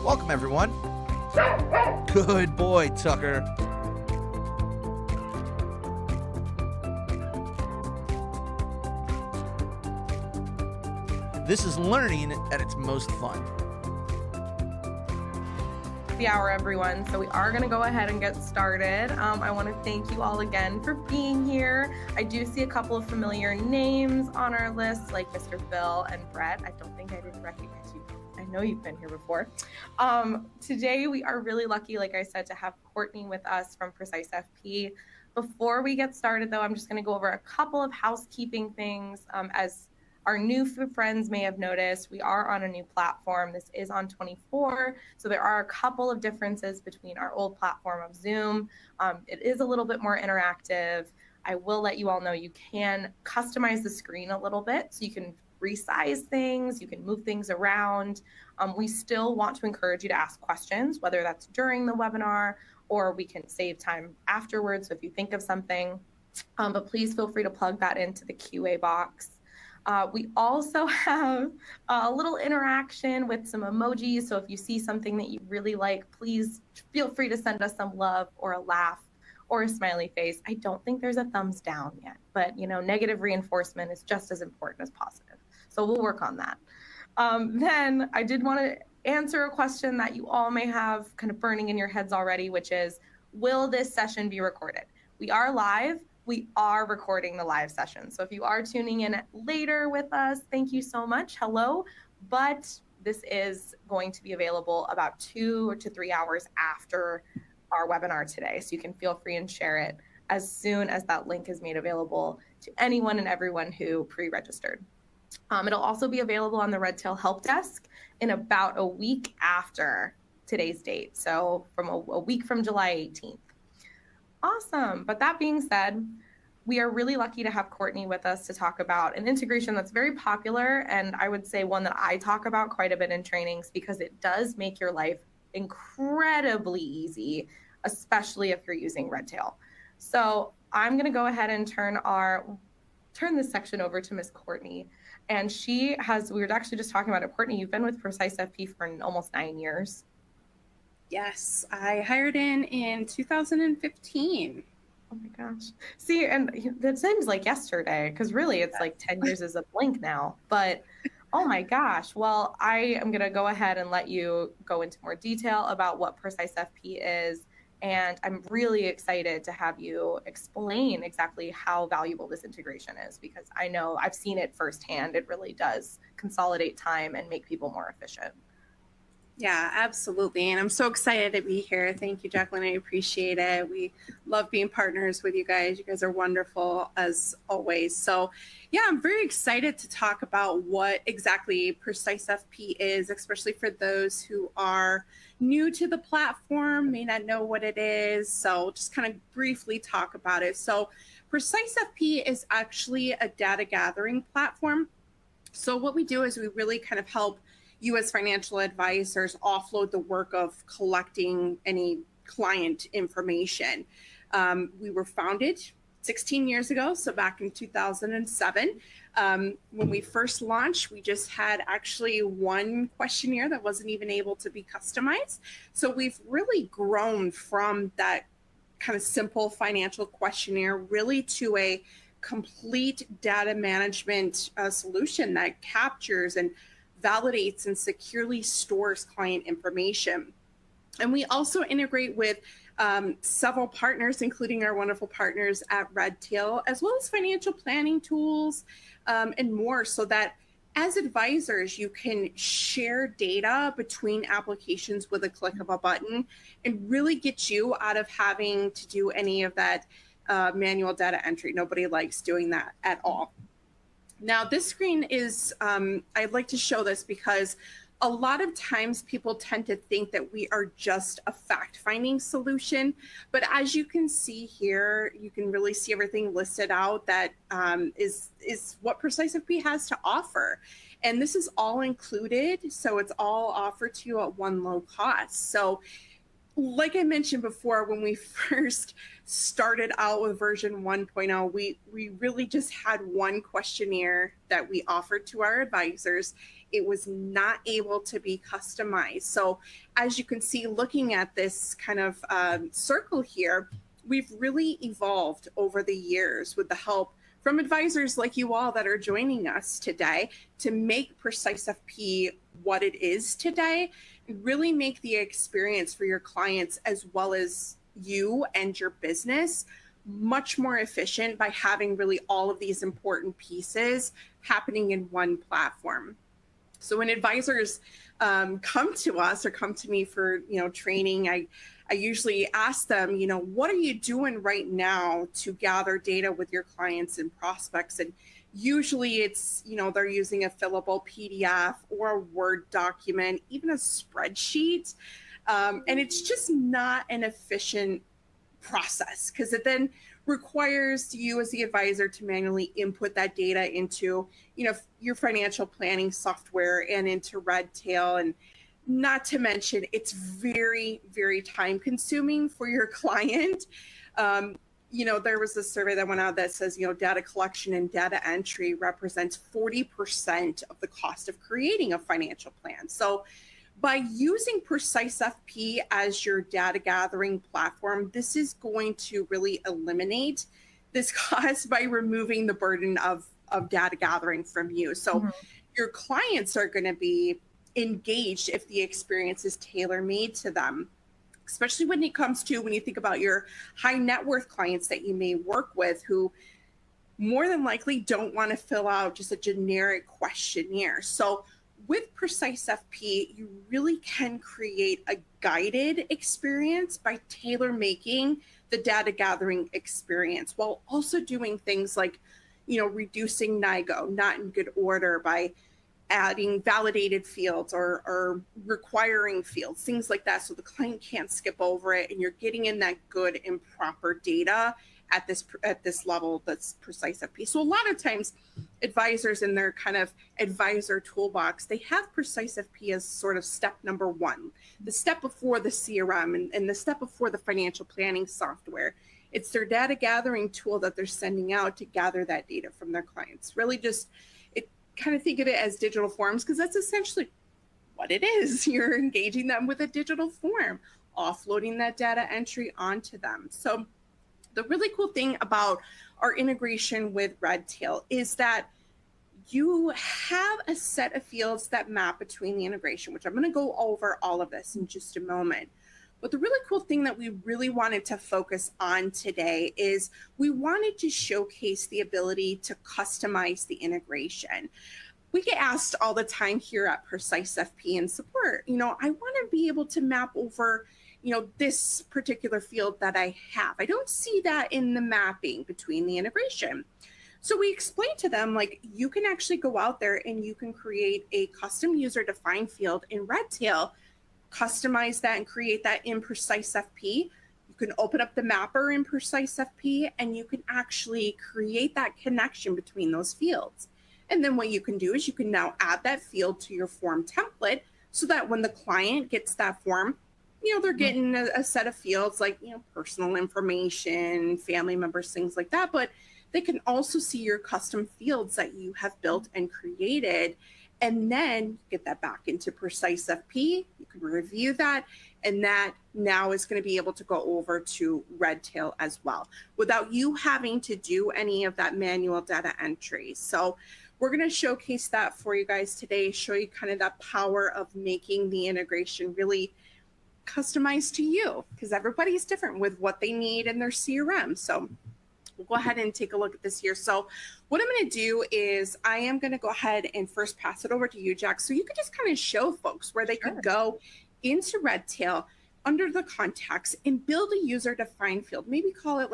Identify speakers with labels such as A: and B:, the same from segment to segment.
A: Welcome, everyone. Good boy, Tucker. This is learning at its most fun.
B: The hour, everyone. So we are going to go ahead and get started. I want to thank you all again for being here. I do see a couple of familiar names on our list, like Mr. Bill and Brett. I don't think I didn't recognize you. I know you've been here before. Today we are really lucky, like I said, to have Courtney with us from PreciseFP. Before we get started, though, I'm just going to go over a couple of housekeeping things. As our new friends may have noticed, we are on a new platform. This is on 24, so there are a couple of differences between our old platform of Zoom. It is a little bit more interactive. I will let you all know you can customize the screen a little bit, so you can resize things, you can move things around. We still want to encourage you to ask questions, whether that's during the webinar or we can save time afterwards if you think of something. But please feel free to plug that into the QA box. We also have a little interaction with some emojis. So if you see something that you really like, please feel free to send us some love or a laugh or a smiley face. I don't think there's a thumbs down yet, but you know, negative reinforcement is just as important as positive. So we'll work on that. Then I did want to answer a question that you all may have kind of burning in your heads already, which is, will this session be recorded? We are live. We are recording the live session. So if you are tuning in later with us, thank you so much. Hello. But this is going to be available about 2 to 3 hours after our webinar today. So you can feel free and share it as soon as that link is made available to anyone and everyone who pre-registered. It'll also be available on the Redtail help desk in about a week after today's date. So from a week from July 18th. Awesome. But that being said, we are really lucky to have Courtney with us to talk about an integration that's very popular, and I would say one that I talk about quite a bit in trainings because it does make your life incredibly easy, especially if you're using Redtail. So I'm going to go ahead and turn this section over to Miss Courtney. And we were actually just talking about it. Courtney, you've been with PreciseFP for almost 9 years.
C: Yes, I hired in 2015.
B: Oh my gosh. See, and that seems like yesterday, because really it's like 10 years is a blink now. But oh my gosh. Well, I am going to go ahead and let you go into more detail about what PreciseFP is. And I'm really excited to have you explain exactly how valuable this integration is, because I know I've seen it firsthand. It really does consolidate time and make people more efficient.
C: Yeah, absolutely. And I'm so excited to be here. Thank you, Jacqueline. I appreciate it. We love being partners with you guys. You guys are wonderful as always. So yeah, I'm very excited to talk about what exactly PreciseFP is, especially for those who are new to the platform, may not know what it is. So just kind of briefly talk about it. So PreciseFP is actually a data gathering platform. So what we do is we really kind of help you as financial advisors offload the work of collecting any client information. We were founded 16 years ago, so back in 2007. When we first launched, we just had actually one questionnaire that wasn't even able to be customized. So we've really grown from that kind of simple financial questionnaire really to a complete data management solution that captures and validates and securely stores client information. And we also integrate with several partners, including our wonderful partners at Redtail, as well as financial planning tools and more, so that as advisors, you can share data between applications with a click of a button and really get you out of having to do any of that manual data entry. Nobody likes doing that at all. Now, this screen is, I'd like to show this because a lot of times people tend to think that we are just a fact-finding solution. But as you can see here, you can really see everything listed out that is what PreciseFP has to offer. And this is all included, so it's all offered to you at one low cost. So like I mentioned before, when we first started out with version 1.0, we really just had one questionnaire that we offered to our advisors. it was not able to be customized. So as you can see, looking at this kind of circle here, we've really evolved over the years with the help from advisors like you all that are joining us today to make PreciseFP what it is today, and really make the experience for your clients as well as you and your business much more efficient by having really all of these important pieces happening in one platform. So when advisors come to us or come to me for training, I usually ask them, what are you doing right now to gather data with your clients and prospects? And usually it's, they're using a fillable PDF or a Word document, even a spreadsheet. And it's just not an efficient process because it then requires you as the advisor to manually input that data into, your financial planning software and into Redtail. And not to mention, it's very, very time consuming for your client. There was a survey that went out that says, data collection and data entry represents 40% of the cost of creating a financial plan. So by using PreciseFP as your data gathering platform, this is going to really eliminate this cost by removing the burden of data gathering from you. So your clients are going to be engaged if the experience is tailor-made to them, especially when it comes to when you think about your high net worth clients that you may work with who more than likely don't want to fill out just a generic questionnaire. So with PreciseFP, you really can create a guided experience by tailor-making the data gathering experience while also doing things like, reducing NIGO, not in good order, by adding validated fields or requiring fields, things like that, so the client can't skip over it and you're getting in that good and proper data at this level that's PreciseFP. So a lot of times advisors in their kind of advisor toolbox, they have PreciseFP as sort of step number one, the step before the CRM and the step before the financial planning software. It's their data gathering tool that they're sending out to gather that data from their clients. Really just, kind of think of it as digital forms because that's essentially what it is. You're engaging them with a digital form, offloading that data entry onto them. So the really cool thing about our integration with Redtail is that you have a set of fields that map between the integration, which I'm going to go over all of this in just a moment. But the really cool thing that we really wanted to focus on today is we wanted to showcase the ability to customize the integration. We get asked all the time here at PreciseFP and support, I want to be able to map over, this particular field that I have. I don't see that in the mapping between the integration. So we explained to them, you can actually go out there and you can create a custom user-defined field in Redtail, customize that and create that in PreciseFP. You can open up the mapper in PreciseFP and you can actually create that connection between those fields. And then what you can do is you can now add that field to your form template so that when the client gets that form, they're getting a set of fields like, personal information, family members, things like that. But they can also see your custom fields that you have built and created. And then get that back into PreciseFP. You can review that, and that now is going to be able to go over to Redtail as well without you having to do any of that manual data entry. So we're going to showcase that for you guys today, show you kind of that power of making the integration really customized to you because everybody's different with what they need in their CRM. So we'll go ahead and take a look at this here. So what I'm going to do is I am going to go ahead and first pass it over to you, Jack, so you could just kind of show folks where they could go into Redtail under the contacts and build a user-defined field. Maybe call it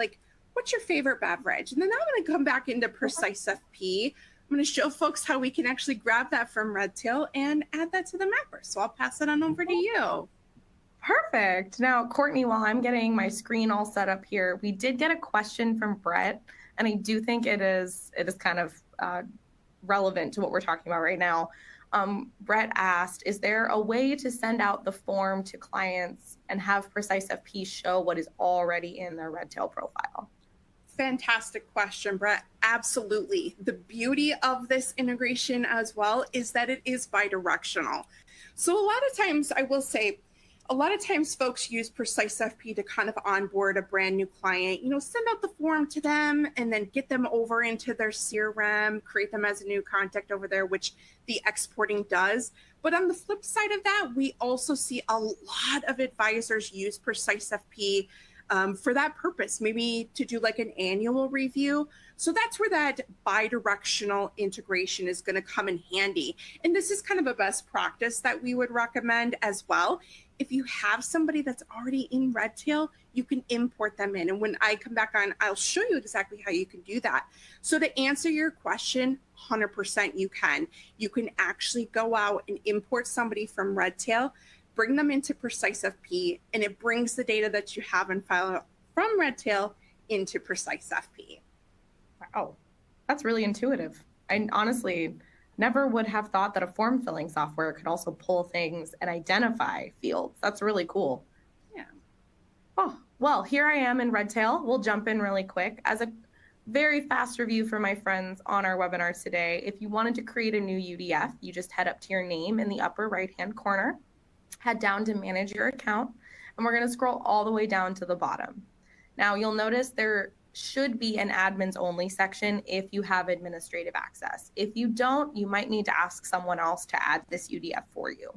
C: what's your favorite beverage? And then I'm going to come back into PreciseFP. I'm going to show folks how we can actually grab that from Redtail and add that to the mapper. So I'll pass it on over to you.
B: Perfect. Now, Courtney, while I'm getting my screen all set up here, we did get a question from Brett, and I do think it is kind of relevant to what we're talking about right now. Brett asked, is there a way to send out the form to clients and have PreciseFP show what is already in their Redtail profile?
C: fantastic question, Brett. Absolutely. The beauty of this integration as well is that it is bidirectional. So a lot of times, I will say, a lot of times folks use PreciseFP to kind of onboard a brand new client, send out the form to them and then get them over into their CRM, create them as a new contact over there, which the exporting does. But on the flip side of that, we also see a lot of advisors use PreciseFP for that purpose, maybe to do like an annual review. So that's where that bidirectional integration is going to come in handy. And this is kind of a best practice that we would recommend as well. If you have somebody that's already in Redtail, you can import them in. And when I come back on, I'll show you exactly how you can do that. So to answer your question, 100% you can. You can actually go out and import somebody from Redtail, bring them into PreciseFP, and it brings the data that you have in file from Redtail into PreciseFP.
B: Wow, that's really intuitive. I honestly never would have thought that a form filling software could also pull things and identify fields. That's really cool.
C: Yeah.
B: Oh, well, here I am in Redtail. We'll jump in really quick. As a very fast review for my friends on our webinar today, if you wanted to create a new UDF, you just head up to your name in the upper right-hand corner, head down to manage your account, and we're going to scroll all the way down to the bottom. Now you'll notice there should be an admins only section if you have administrative access. If you don't, you might need to ask someone else to add this UDF for you.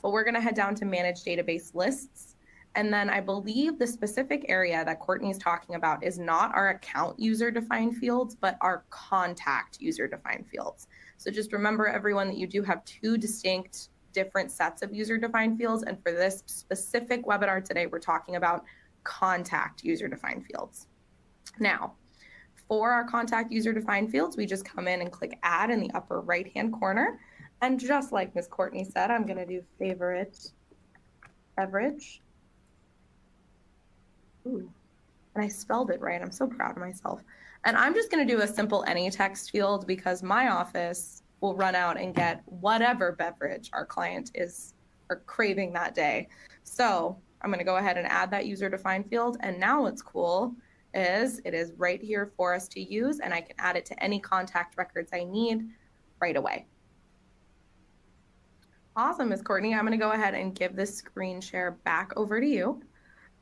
B: But we're going to head down to manage database lists. And then I believe the specific area that Courtney's talking about is not our account user defined fields, but our contact user defined fields. So just remember, everyone, that you do have two distinct different sets of user defined fields. And for this specific webinar today, we're talking about contact user defined fields. Now, for our contact user defined fields, we just come in and click add in the upper right hand corner. And just like Ms. Courtney said, I'm going to do favorite beverage. Ooh, and I spelled it right. I'm so proud of myself. And I'm just going to do a simple any text field because my office will run out and get whatever beverage our client is craving that day. So I'm going to go ahead and add that user defined field. And now what's cool is it is right here for us to use, and I can add it to any contact records I need right away. Awesome, Ms. Courtney. I'm going to go ahead and give this screen share back over to you.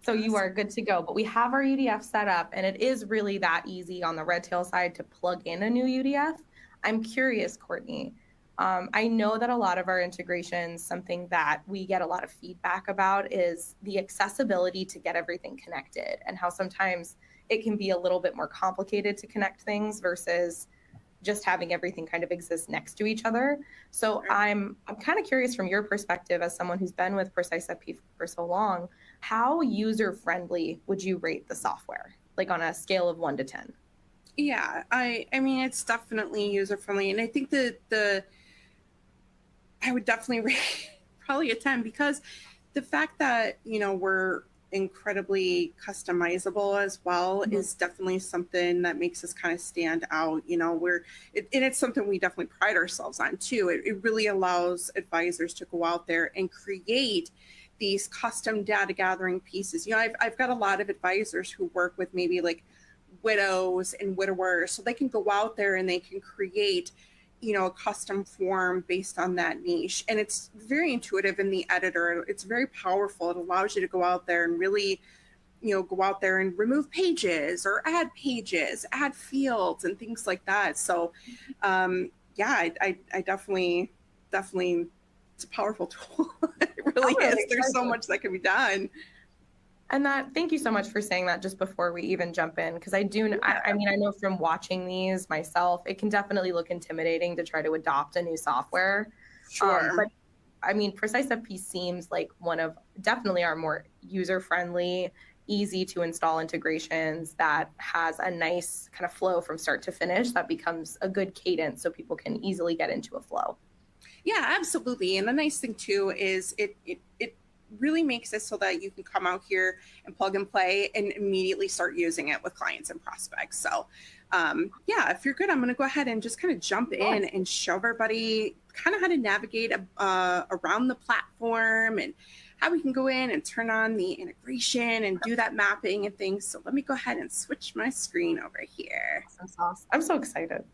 B: So you are good to go. But we have our UDF set up, and it is really that easy on the Redtail side to plug in a new UDF. I'm curious, Courtney. I know that a lot of our integrations, something that we get a lot of feedback about is the accessibility to get everything connected, and how sometimes it can be a little bit more complicated to connect things versus just having everything kind of exist next to each other. So I'm kind of curious from your perspective as someone who's been with PreciseFP for so long, how user-friendly would you rate the software, like on a scale of 1 to 10?
C: Yeah, I mean, it's definitely user-friendly. And I think that I would definitely rate probably a 10 because the fact that, we're incredibly customizable as well is definitely something that makes us kind of stand out. And it's something we definitely pride ourselves on too. It really allows advisors to go out there and create these custom data gathering pieces. I've got a lot of advisors who work with maybe like widows and widowers, so they can go out there and they can create a custom form based on that niche. And it's very intuitive in the editor. It's very powerful. It allows you to go out there and really, go out there and remove pages or add pages, add fields and things like that. So yeah, I definitely, it's a powerful tool. It really is. There's so much that can be done.
B: And thank you so much for saying that just before we even jump in, because I know from watching these myself, it can definitely look intimidating to try to adopt a new software.
C: Sure.
B: But I mean, PreciseFP seems like one of definitely our more user-friendly, easy to install integrations that has a nice kind of flow from start to finish that becomes a good cadence so people can easily get into a flow.
C: Yeah, absolutely. And the nice thing too is it really makes it so that you can come out here and plug and play and immediately start using it with clients and prospects. So yeah, if you're good, I'm going to go ahead and just kind of jump in and show everybody kind of how to navigate around the platform and how we can go in and turn on the integration and do that mapping and things. So let me go ahead and switch my screen over here.
B: Awesome. I'm so excited.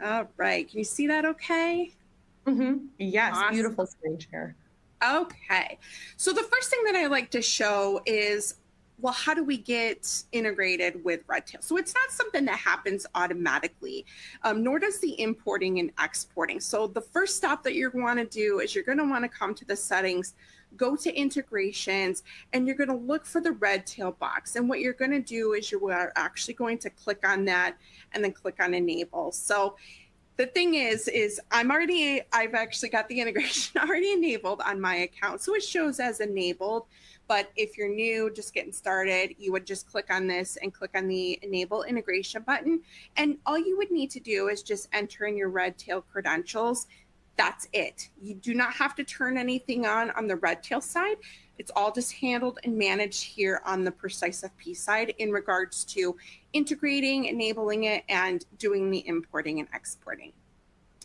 C: All right. Can you see that okay?
B: Yes,
C: Awesome.
B: beautiful screen share.
C: Okay. So the first thing that I like to show is, well, how do we get integrated with Redtail? So it's not something that happens automatically, nor does the importing and exporting. So the first step that you're going to want to do is you're going to want to come to the settings, go to integrations, and you're going to look for the Redtail box. And what you're going to do is you are actually going to click on that and then click on enable. So the thing is I've actually got the integration already enabled on my account. So it shows as enabled. But if you're new, just getting started, you would just click on this and click on the enable integration button. And all you would need to do is just enter in your Redtail credentials. That's it. You do not have to turn anything on the Redtail side. It's all just handled and managed here on the PreciseFP side in regards to integrating, enabling it, and doing the importing and exporting.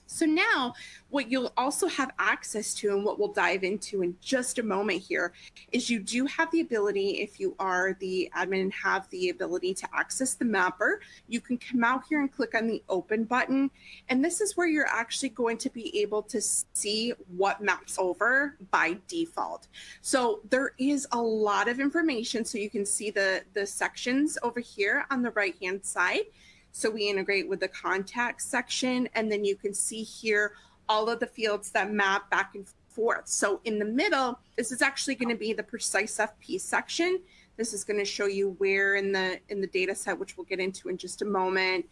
C: So now what you'll also have access to, and what we'll dive into in just a moment here, is you do have the ability, if you are the admin and have the ability to access the mapper, you can come out here and click on the open button. And this is where you're actually going to be able to see what maps over by default. So there is a lot of information. So you can see the sections over here on the right-hand side. So we integrate with the contact section, and then you can see here all of the fields that map back and forth. So in the middle, this is actually going to be the PreciseFP section. This is going to show you where in the data set, which we'll get into in just a moment,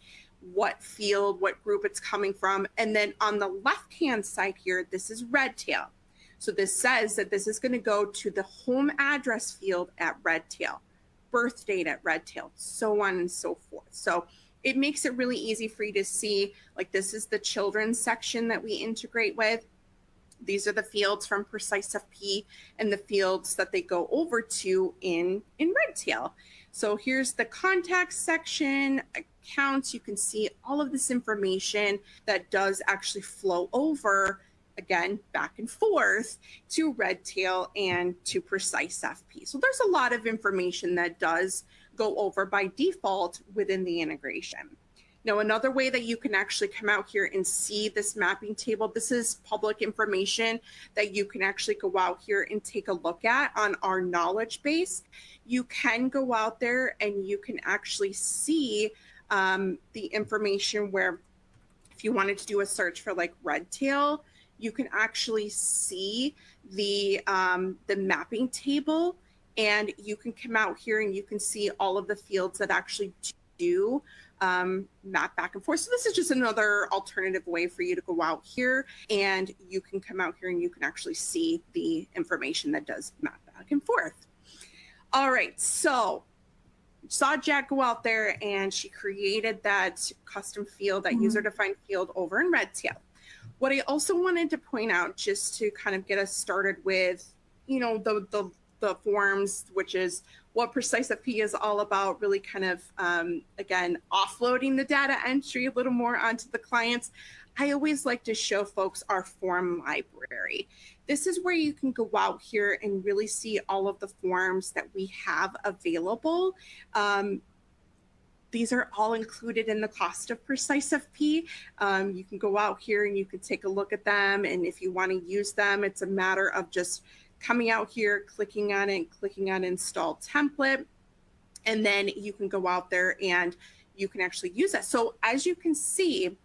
C: what field, what group it's coming from. And then on the left-hand side here, this is Redtail. So this says that this is going to go to the home address field at Redtail, birth date at Redtail, so on and so forth. So it makes it really easy for you to see, like this is the children's section that we integrate with. These are the fields from PreciseFP and the fields that they go over to in Redtail. So here's the contact section, accounts. You can see all of this information that does actually flow over, again, back and forth to Redtail and to PreciseFP. So there's a lot of information that does go over by default within the integration. Now, another way that you can actually come out here and see this mapping table, this is public information that you can actually go out here and take a look at on our knowledge base. You can go out there and you can actually see the information where if you wanted to do a search for like Redtail, you can actually see the mapping table, and you can come out here and you can see all of the fields that actually do map back and forth. So this is just another alternative way for you to go out here, and you can come out here and you can actually see the information that does map back and forth. All right, so saw Jack go out there and she created that custom field, that user-defined field over in Redtail. What I also wanted to point out, just to kind of get us started with, you know, the forms, which is what PreciseFP is all about, really kind of, again, offloading the data entry a little more onto the clients. I always like to show folks our form library. This is where you can go out here and really see all of the forms that we have available. These are all included in the cost of PreciseFP. You can go out here and you can take a look at them. And if you want to use them, it's a matter of just coming out here, clicking on it, clicking on install template. And then you can go out there and you can actually use it. So as you can see,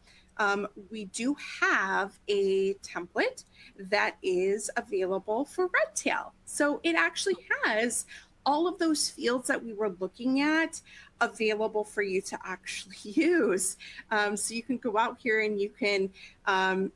C: we do have a template that is available for Redtail. So it actually has all of those fields that we were looking at available for you to actually use. So you can go out here and you can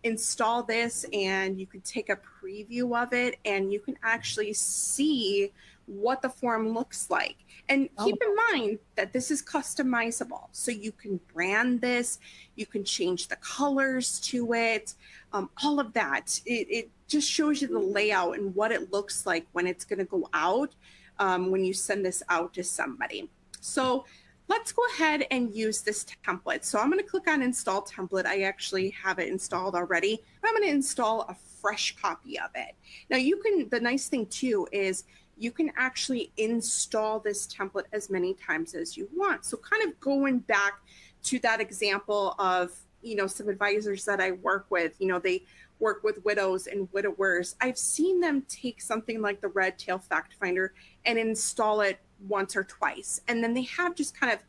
C: install this, and you can take a preview of it, and you can actually see what the form looks like. And keep in mind that this is customizable. So you can brand this, you can change the colors to it, all of that. It just shows you the layout and what it looks like when it's going to go out, when you send this out to somebody. So let's go ahead and use this template. So I'm going to click on install template. I actually have it installed already. I'm going to install a fresh copy of it. Now the nice thing too is you can actually install this template as many times as you want. So kind of going back to that example of, some advisors that I work with, they work with widows and widowers. I've seen them take something like the Redtail Fact Finder and install it once or twice. And then they have just kind of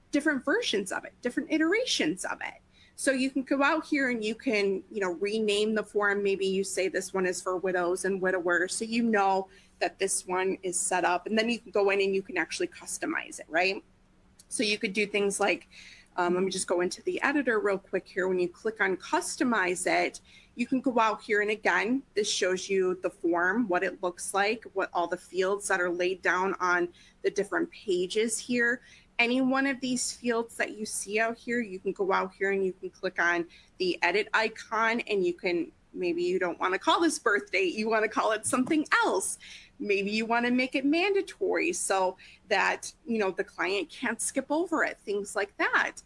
C: different versions of it, different iterations of it. So you can go out here and you can, rename the form. Maybe you say this one is for widows and widowers. So you know that this one is set up, and then you can go in and you can actually customize it, right? So you could do things like, let me just go into the editor real quick here. When you click on customize it, you can go out here, and again, this shows you the form, what it looks like, what all the fields that are laid down on the different pages here. Any one of these fields that you see out here, you can go out here and you can click on the edit icon, and you can, maybe you don't want to call this birth date, you want to call it something else. Maybe you want to make it mandatory so that, the client can't skip over it, things like that.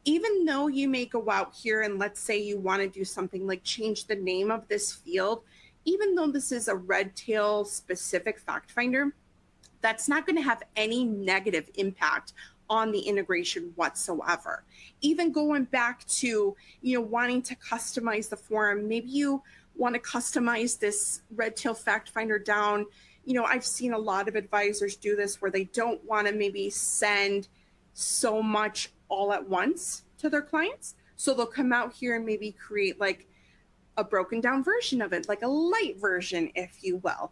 C: Even though you may go out here and let's say you want to do something like change the name of this field, even though this is a Redtail specific fact finder, that's not going to have any negative impact on the integration whatsoever. Even going back to, wanting to customize the form, maybe you want to customize this Redtail fact finder down. I've seen a lot of advisors do this where they don't want to maybe send so much all at once to their clients. So they'll come out here and maybe create like a broken down version of it, like a light version, if you will.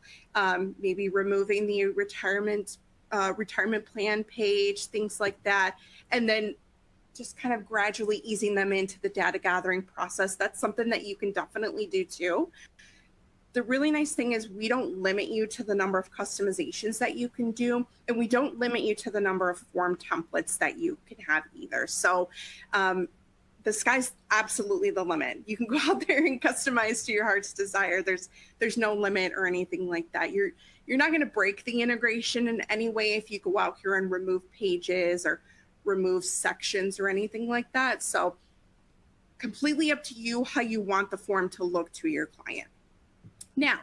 C: Maybe removing the retirement plan page, things like that. And then just kind of gradually easing them into the data gathering process. That's something that you can definitely do too. The really nice thing is we don't limit you to the number of customizations that you can do, and we don't limit you to the number of form templates that you can have either. So the sky's absolutely the limit. You can go out there and customize to your heart's desire. There's no limit or anything like that. You're not going to break the integration in any way if you go out here and remove pages or remove sections or anything like that. So completely up to you how you want the form to look to your client. Now,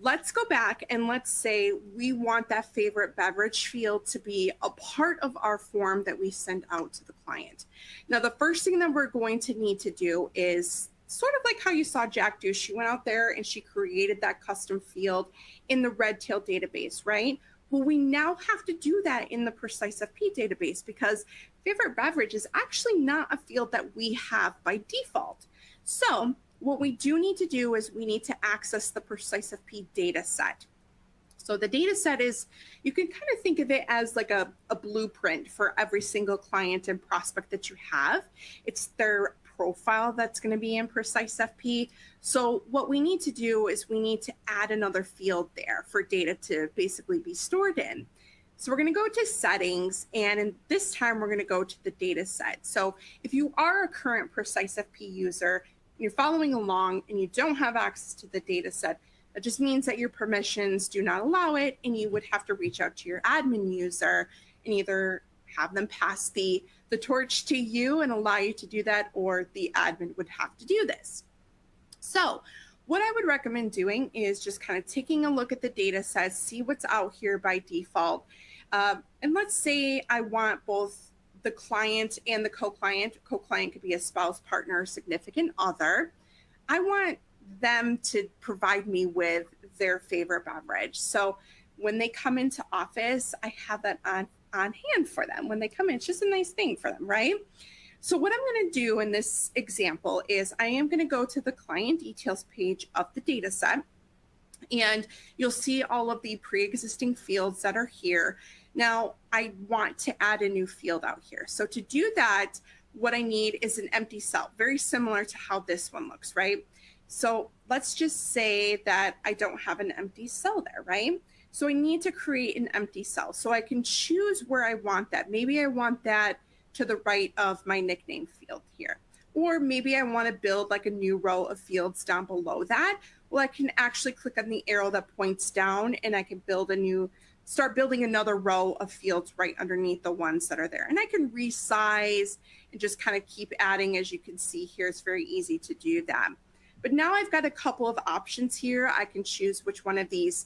C: let's go back and let's say we want that favorite beverage field to be a part of our form that we send out to the client. Now, the first thing that we're going to need to do is sort of like how you saw Jack do. She went out there and she created that custom field in the Redtail database, right? Well, we now have to do that in the PreciseFP database because favorite beverage is actually not a field that we have by default. So what we do need to do is we need to access the PreciseFP data set. So the data set is, you can kind of think of it as like a blueprint for every single client and prospect that you have. It's their profile that's going to be in PreciseFP. So what we need to do is we need to add another field there for data to basically be stored in. So we're going to go to settings, and this time we're going to go to the data set. So if you are a current PreciseFP user, you're following along and you don't have access to the data set, that just means that your permissions do not allow it, and you would have to reach out to your admin user and either have them pass the torch to you and allow you to do that, or the admin would have to do this. So what I would recommend doing is just kind of taking a look at the data set, see what's out here by default. And let's say I want both the client and the co-client. Co-client could be a spouse, partner, significant other. I want them to provide me with their favorite beverage. So when they come into office, I have that on hand for them. When they come in, it's just a nice thing for them, right? So what I'm going to do in this example is I am going to go to the client details page of the data set, and you'll see all of the pre-existing fields that are here. Now, I want to add a new field out here. So to do that, what I need is an empty cell, very similar to how this one looks, right? So let's just say that I don't have an empty cell there, right? So I need to create an empty cell. So I can choose where I want that. Maybe I want that to the right of my nickname field here. Or maybe I want to build like a new row of fields down below that. Well, I can actually click on the arrow that points down and I can build a new start building another row of fields right underneath the ones that are there. And I can resize and just kind of keep adding. As you can see here, it's very easy to do that. But now I've got a couple of options here. I can choose which one of these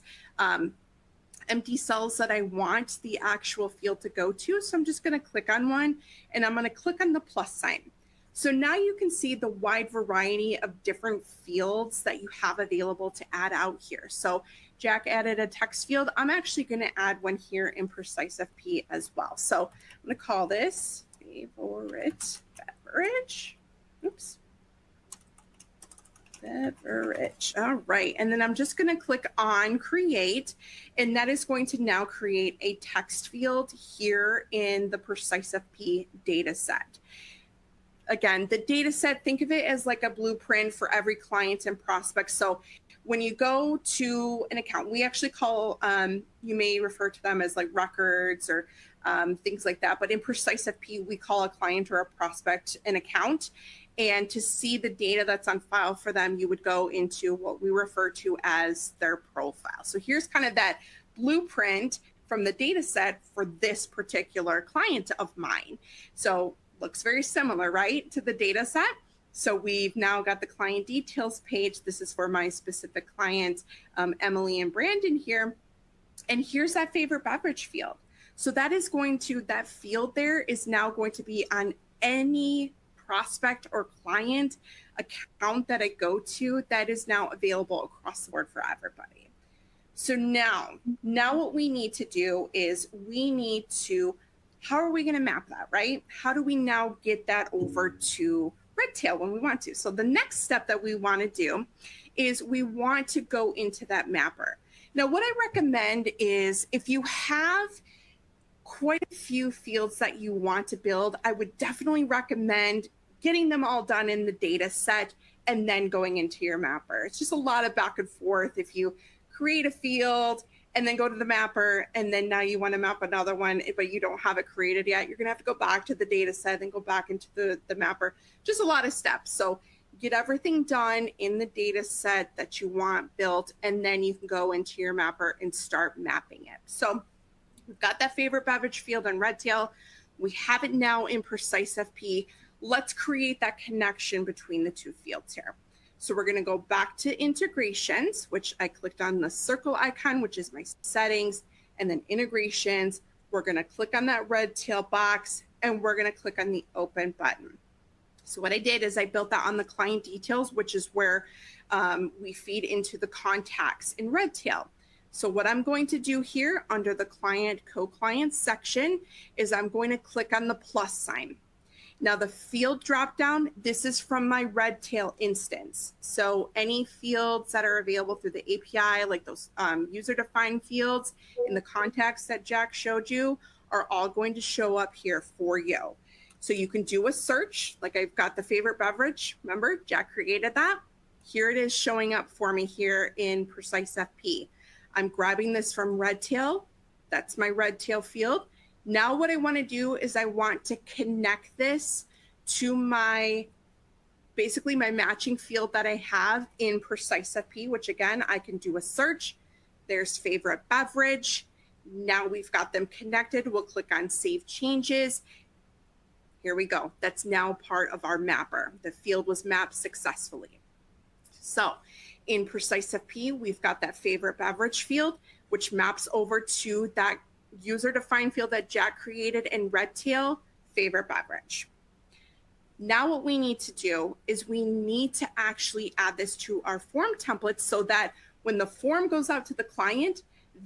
C: empty cells that I want the actual field to go to. So I'm just going to click on one, and I'm going to click on the plus sign. So now you can see the wide variety of different fields that you have available to add out here. So Jack added a text field. I'm actually going to add one here in PreciseFP as well. So I'm going to call this favorite beverage. Oops. Beverage. All right. And then I'm just going to click on create, and that is going to now create a text field here in the PreciseFP data set. Again, the data set, think of it as like a blueprint for every client and prospect. So when you go to an account, we actually call, you may refer to them as like records or things like that. But in PreciseFP, we call a client or a prospect an account. And to see the data that's on file for them, you would go into what we refer to as their profile. So here's kind of that blueprint from the data set for this particular client of mine. So looks very similar, right, to the data set. So we've now got the client details page. This is for my specific client, Emily and Brandon here. And here's that favorite beverage field. So that is going to, that field there is now going to be on any prospect or client account that I go to that is now available across the board for everybody. So now what we need to do is we need to, how are we going to map that, right? How do we now get that over to Redtail when we want to? So the next step that we want to do is we want to go into that mapper. Now, what I recommend is if you have quite a few fields that you want to build, I would definitely recommend getting them all done in the data set and then going into your mapper. It's just a lot of back and forth. If you create a field and then go to the mapper, and then now you want to map another one, but you don't have it created yet, you're going to have to go back to the data set and go back into the mapper. Just a lot of steps. So get everything done in the data set that you want built, and then you can go into your mapper and start mapping it. So we've got that favorite beverage field in Redtail. We have it now in PreciseFP. Let's create that connection between the two fields here. So we're going to go back to integrations, which I clicked on the circle icon, which is my settings, and then integrations. We're going to click on that Redtail box, and we're going to click on the open button. So what I did is I built that on the client details, which is where we feed into the contacts in Redtail. So what I'm going to do here under the client co-client section is I'm going to click on the plus sign. Now the field dropdown, this is from my Redtail instance. So any fields that are available through the API, like those user-defined fields in the contacts that Jack showed you, are all going to show up here for you. So you can do a search, like I've got the favorite beverage. Remember, Jack created that. Here it is showing up for me here in PreciseFP. I'm grabbing this from Redtail. That's my Redtail field. Now what I want to do is I want to connect this to my, basically my matching field that I have in PreciseFP, which again, I can do a search. There's favorite beverage. Now we've got them connected. We'll click on Save Changes. Here we go. That's now part of our mapper. The field was mapped successfully. So in PreciseFP, we've got that favorite beverage field, which maps over to that user-defined field that Jack created in Redtail, favorite beverage. Now what we need to do is we need to actually add this to our form template so that when the form goes out to the client,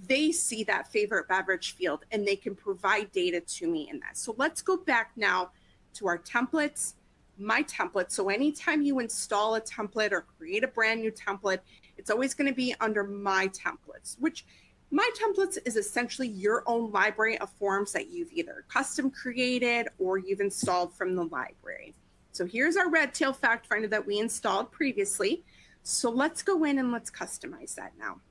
C: they see that favorite beverage field and they can provide data to me in that. So let's go back now to our templates, my template. So anytime you install a template or create a brand new template, it's always going to be under my templates, which my templates is essentially your own library of forms that you've either custom created or you've installed from the library. So here's our Redtail fact finder that we installed previously. So let's go in and let's customize that now.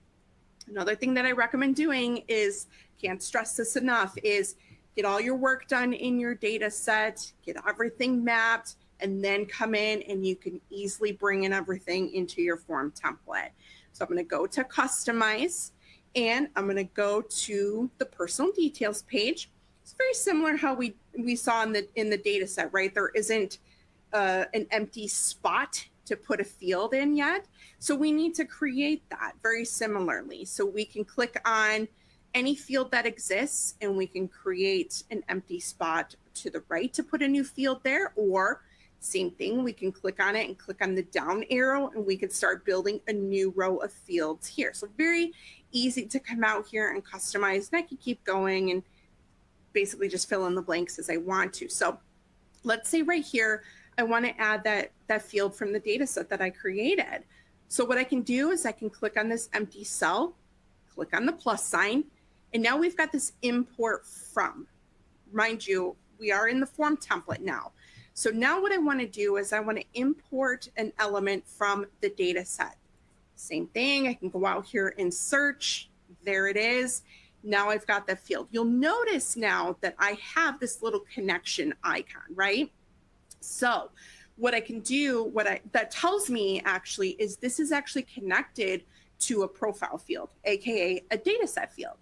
C: Another thing that I recommend doing is, can't stress this enough, is get all your work done in your data set, get everything mapped, and then come in and you can easily bring in everything into your form template. So I'm going to go to customize. And I'm going to go to the personal details page. It's very similar how we saw in the data set, right? There isn't an empty spot to put a field in yet. So we need to create that very similarly. So we can click on any field that exists and we can create an empty spot to the right to put a new field there, or same thing, we can click on it and click on the down arrow and we can start building a new row of fields here. So very easy to come out here and customize, and I can keep going and basically just fill in the blanks as I want to. So let's say right here, I want to add that field from the data set that I created. So what I can do is I can click on this empty cell, click on the plus sign, and now we've got this import from. Mind you, we are in the form template now. So now what I want to do is I want to import an element from the data set. Same thing, I can go out here and search. There it is. Now I've got the field. You'll notice now that I have this little connection icon, right? So what I can do, that tells me actually is this is actually connected to a profile field, AKA a data set field.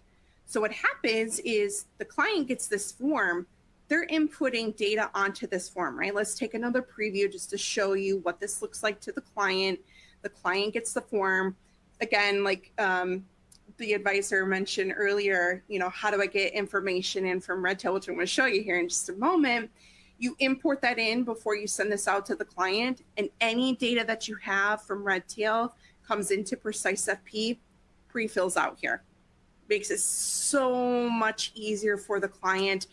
C: So what happens is the client gets this form, they're inputting data onto this form, right? Let's take another preview just to show you what this looks like to the client. The client gets the form. Again, like the advisor mentioned earlier, you know, how do I get information in from Redtail, which I'm going to show you here in just a moment. You import that in before you send this out to the client, and any data that you have from Redtail comes into PreciseFP, pre-fills out here. Makes it so much easier for the client.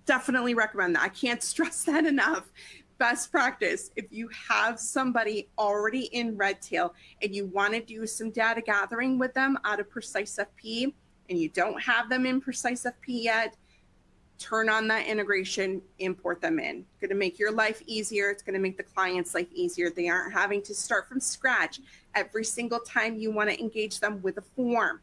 C: Definitely recommend that. I can't stress that enough. Best practice, if you have somebody already in Redtail and you want to do some data gathering with them out of PreciseFP and you don't have them in PreciseFP yet, turn on that integration, import them in. It's going to make your life easier. It's going to make the client's life easier. They aren't having to start from scratch every single time you want to engage them with a form.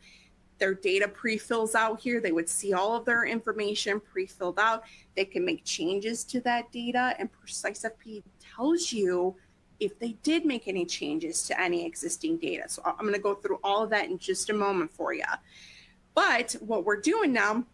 C: Their data pre-fills out here. They would see all of their information pre-filled out. They can make changes to that data, and PreciseFP tells you if they did make any changes to any existing data. So I'm going to go through all of that in just a moment for you. But what we're doing now,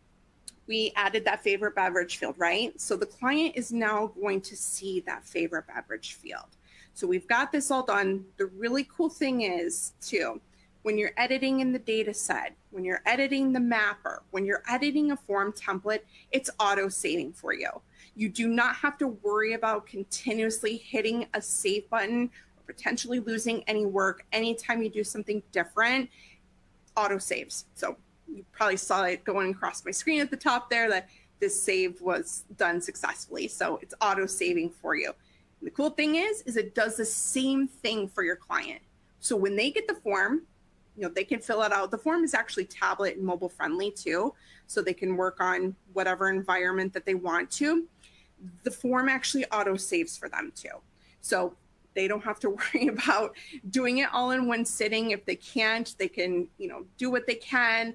C: we added that favorite beverage field, right? So the client is now going to see that favorite beverage field. So we've got this all done. The really cool thing is too, when you're editing in the data set, when you're editing the mapper, when you're editing a form template, it's auto saving for you. You do not have to worry about continuously hitting a save button or potentially losing any work. Anytime you do something different, auto saves. So you probably saw it going across my screen at the top there that this save was done successfully. So it's auto saving for you. And the cool thing is it does the same thing for your client. So when they get the form, you know, they can fill it out. The form is actually tablet and mobile friendly too, so they can work on whatever environment that they want to. The form actually auto saves for them too. So they don't have to worry about doing it all in one sitting. If they can't, they can, you know, do what they can,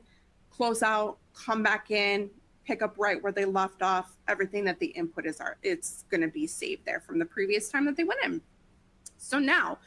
C: close out, come back in, pick up right where they left off. Everything that the input is, it's going to be saved there from the previous time that they went in. So now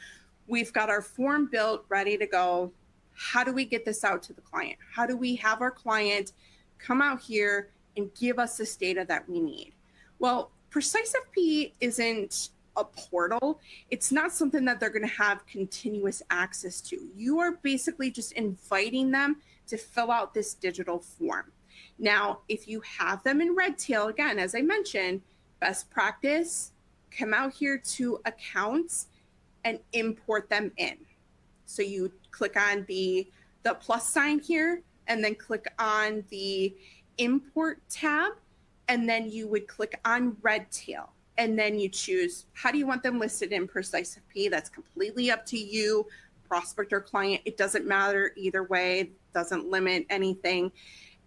C: we've got our form built, ready to go. How do we get this out to the client? How do we have our client come out here and give us this data that we need? Well, PreciseFP isn't a portal. It's not something that they're going to have continuous access to. You are basically just inviting them to fill out this digital form. Now, if you have them in Redtail, again, as I mentioned, best practice, come out here to accounts and import them in. So you click on the plus sign here and then click on the import tab, and then you would click on Redtail, and then you choose how do you want them listed in PreciseFP. That's completely up to you, prospect or client. It doesn't matter either way. It doesn't limit anything.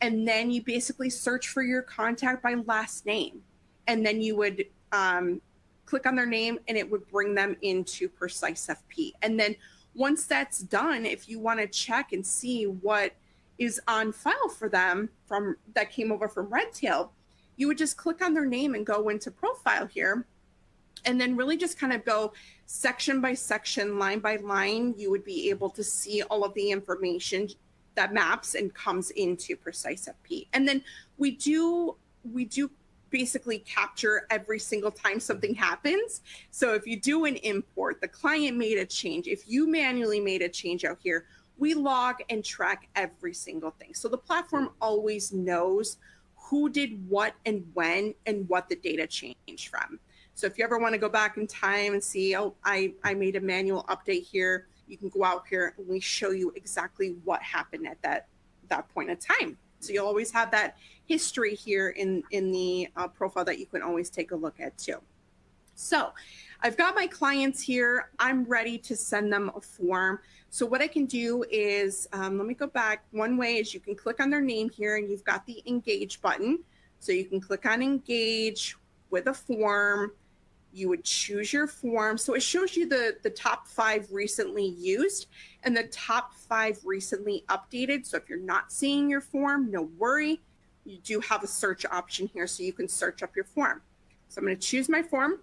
C: And then you basically search for your contact by last name, and then you would click on their name and it would bring them into PreciseFP. And then once that's done, if you want to check and see what is on file for them from that came over from Redtail, you would just click on their name and go into profile here, and then really just kind of go section by section, line by line. You would be able to see all of the information that maps and comes into PreciseFP. And then we do basically capture every single time something happens. So if you do an import, the client made a change, if you manually made a change out here, we log and track every single thing. So the platform always knows who did what and when and what the data changed from. So if you ever want to go back in time and see, oh, I made a manual update here, you can go out here and we show you exactly what happened at that point in time. So you'll always have that history here in the profile that you can always take a look at too. So I've got my clients here. I'm ready to send them a form. So what I can do is, let me go back. One way is you can click on their name here and you've got the engage button. So you can click on engage with a form. You would choose your form. So it shows you the top 5 recently used and the top 5 recently updated. So if you're not seeing your form, no worry. You do have a search option here so you can search up your form. So I'm going to choose my form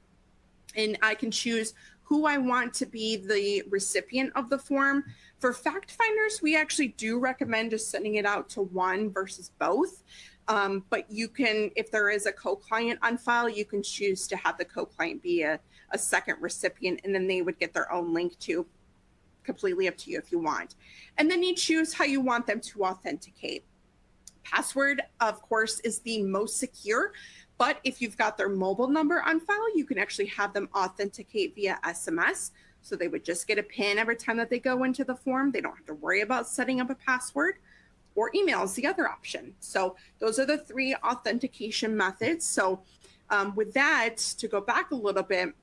C: and I can choose who I want to be the recipient of the form. For fact finders, we actually do recommend just sending it out to one versus both. But you can, if there is a co-client on file, you can choose to have the co-client be a second recipient, and then they would get their own link to. Completely up to you if you want. And then you choose how you want them to authenticate. Password, of course, is the most secure, but if you've got their mobile number on file, you can actually have them authenticate via SMS. So they would just get a PIN every time that they go into the form. They don't have to worry about setting up a password. Or email is the other option. So those are the 3 authentication methods. So with that, to go back a little bit,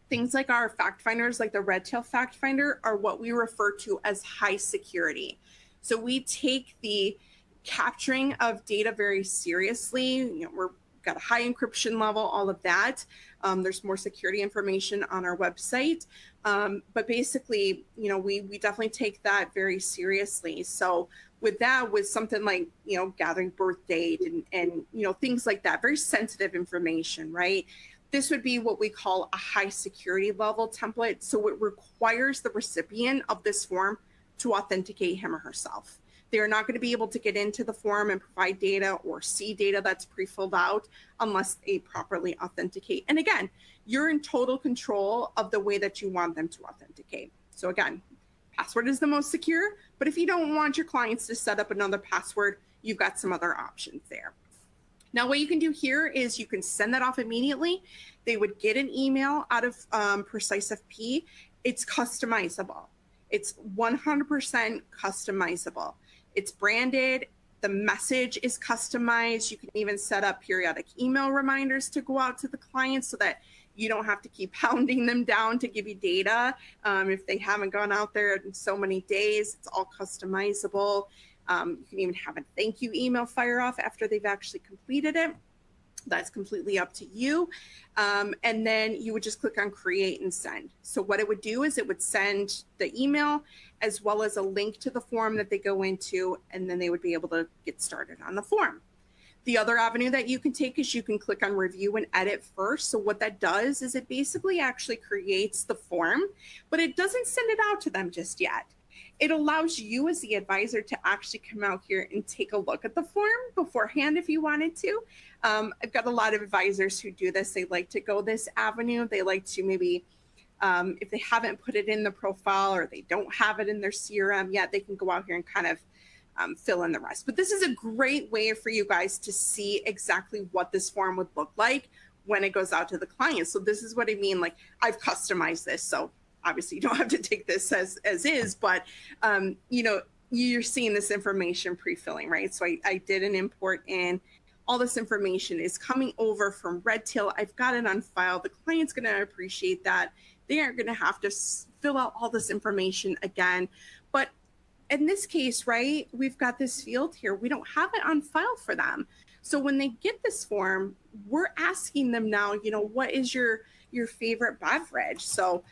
C: things like our fact finders, like the Redtail fact finder, are what we refer to as high security. So we take the capturing of data very seriously. You know, we've got a high encryption level, all of that. There's more security information on our website. But basically, you know, we definitely take that very seriously. So with that, with something like, you know, gathering birth date and you know, things like that, very sensitive information, right? This would be what we call a high security level template. So it requires the recipient of this form to authenticate him or herself. They're not going to be able to get into the form and provide data or see data that's pre-filled out unless they properly authenticate. And again, you're in total control of the way that you want them to authenticate. So again, password is the most secure, but if you don't want your clients to set up another password, you've got some other options there. Now, what you can do here is you can send that off immediately. They would get an email out of PreciseFP. It's customizable. It's 100% customizable. It's branded. The message is customized. You can even set up periodic email reminders to go out to the clients so that you don't have to keep pounding them down to give you data. If they haven't gone out there in so many days, it's all customizable. You can even have a thank you email fire off after they've actually completed it. That's completely up to you. And then you would just click on create and send. So what it would do is it would send the email as well as a link to the form that they go into, and then they would be able to get started on the form. The other avenue that you can take is you can click on review and edit first. So what that does is it basically actually creates the form, but it doesn't send it out to them just yet. It allows you as the advisor to actually come out here and take a look at the form beforehand if you wanted to. I've got a lot of advisors who do this. They like to go this avenue. They like to maybe, if they haven't put it in the profile or they don't have it in their CRM yet, they can go out here and kind of fill in the rest. But this is a great way for you guys to see exactly what this form would look like when it goes out to the client. So this is what I mean, like I've customized this. So obviously you don't have to take this as is, but you know, you're seeing this information pre-filling, right? So I did an import in. All this information is coming over from Redtail. I've got it on file. The client's going to appreciate that. They aren't going to have to fill out all this information again. But in this case, right, we've got this field here. We don't have it on file for them. So when they get this form, we're asking them now, you know, what is your favorite beverage? So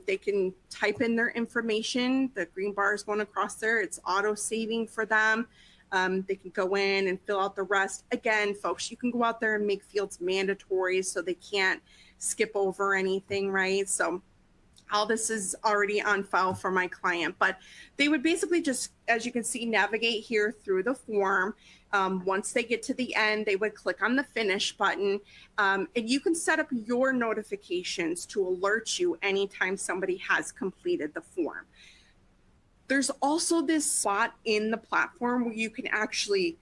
C: they can type in their information. The green bar is going across there. It's auto saving for them. They can go in and fill out the rest. Again, folks, you can go out there and make fields mandatory so they can't skip over anything, right? So All this is already on file for my client, but they would basically just, as you can see, navigate here through the form. Once they get to the end, they would click on the finish button, and you can set up your notifications to alert you anytime somebody has completed the form. There's also this spot in the platform where you can actually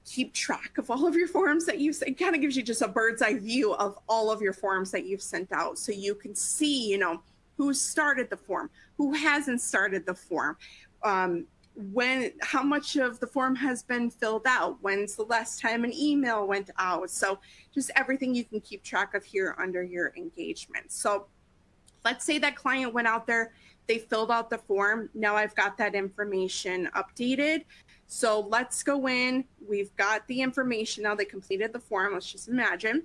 C: keep track of all of your forms that you've sent. It kind of gives you just a bird's eye view of all of your forms that you've sent out. So you can see, you know, who started the form, who hasn't started the form, how much of the form has been filled out, when's the last time an email went out. So just everything you can keep track of here under your engagement. So let's say that client went out there, they filled out the form. Now I've got that information updated. So let's go in, we've got the information. Now they completed the form, let's just imagine.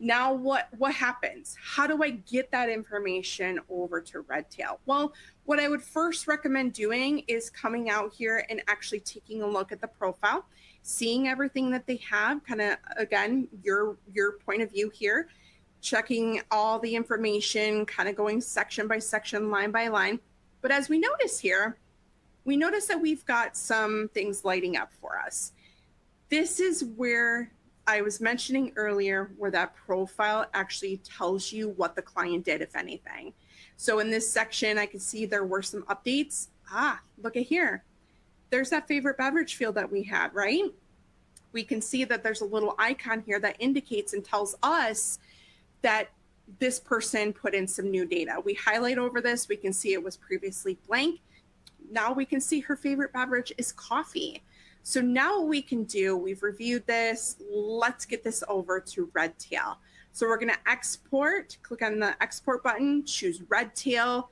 C: Now what happens? How do I get that information over to Redtail? Well, what I would first recommend doing is coming out here and actually taking a look at the profile, seeing everything that they have, kind of, again, your point of view here, checking all the information, kind of going section by section, line by line. But as we notice here, we notice that we've got some things lighting up for us. This is where I was mentioning earlier, where that profile actually tells you what the client did, if anything. So in this section, I can see there were some updates. Look at here. There's that favorite beverage field that we had, right? We can see that there's a little icon here that indicates and tells us that this person put in some new data. We highlight over this, we can see it was previously blank. Now we can see her favorite beverage is coffee. So now what we can do, we've reviewed this, let's get this over to Redtail. So we're gonna export, click on the export button, choose Redtail.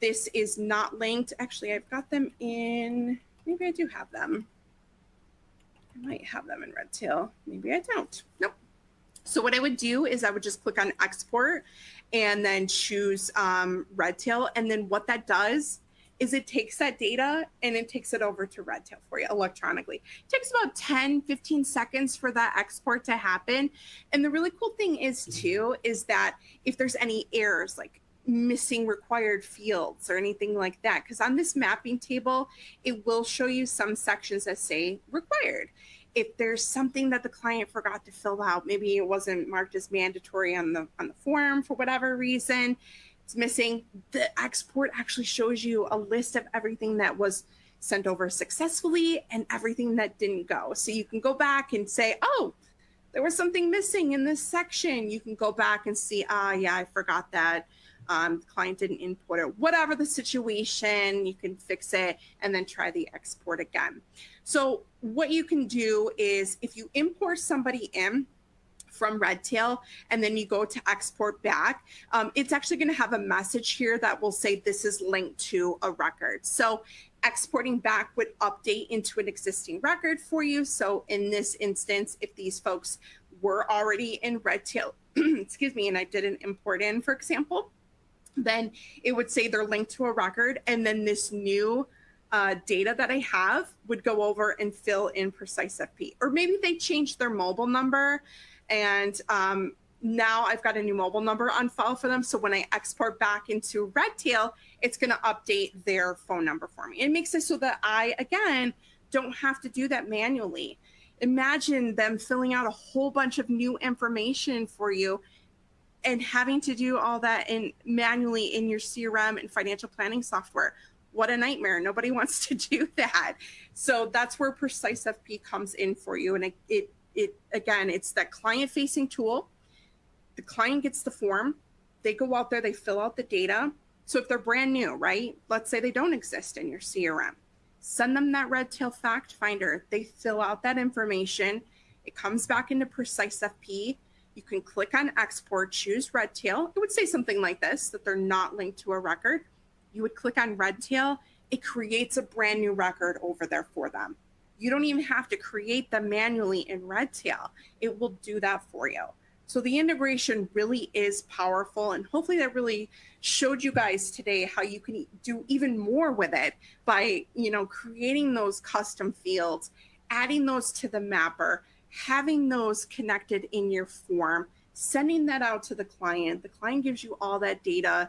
C: This is not linked. Actually, I've got them in, maybe I do have them. I might have them in Redtail, maybe I don't, nope. So what I would do is I would just click on export and then choose Redtail. And then what that does is it takes that data and it takes it over to Redtail for you electronically. It takes about 10, 15 seconds for that export to happen. And the really cool thing is too, is that if there's any errors, like missing required fields or anything like that, because on this mapping table, it will show you some sections that say required. If there's something that the client forgot to fill out, maybe it wasn't marked as mandatory on the form for whatever reason, it's missing, the export actually shows you a list of everything that was sent over successfully and everything that didn't go. So you can go back and say, oh, there was something missing in this section. You can go back and see, yeah, I forgot that. The client didn't input it. Whatever the situation, you can fix it and then try the export again. So what you can do is if you import somebody in from Redtail and then you go to export back, it's actually going to have a message here that will say this is linked to a record. So exporting back would update into an existing record for you. So in this instance, if these folks were already in Redtail, excuse me, and I didn't import in, for example, then it would say they're linked to a record. And then this new data that I have would go over and fill in PreciseFP. Or maybe they changed their mobile number and now I've got a new mobile number on file for them. So when I export back into Redtail, it's going to update their phone number for me. It makes it so that I, again, don't have to do that manually. Imagine them filling out a whole bunch of new information for you and having to do all that manually in your CRM and financial planning software. What a nightmare. Nobody wants to do that. So that's where PreciseFP comes in for you. And it again, it's that client-facing tool. The client gets the form. They go out there, they fill out the data. So if they're brand new, right? Let's say they don't exist in your CRM. Send them that Redtail fact finder. They fill out that information. It comes back into PreciseFP. You can click on export, choose Redtail. It would say something like this, that they're not linked to a record. You would click on Redtail. It creates a brand new record over there for them. You don't even have to create them manually in Redtail. It will do that for you. So the integration really is powerful, and hopefully that really showed you guys today how you can do even more with it by, creating those custom fields, adding those to the mapper, having those connected in your form, sending that out to the client. The client gives you all that data,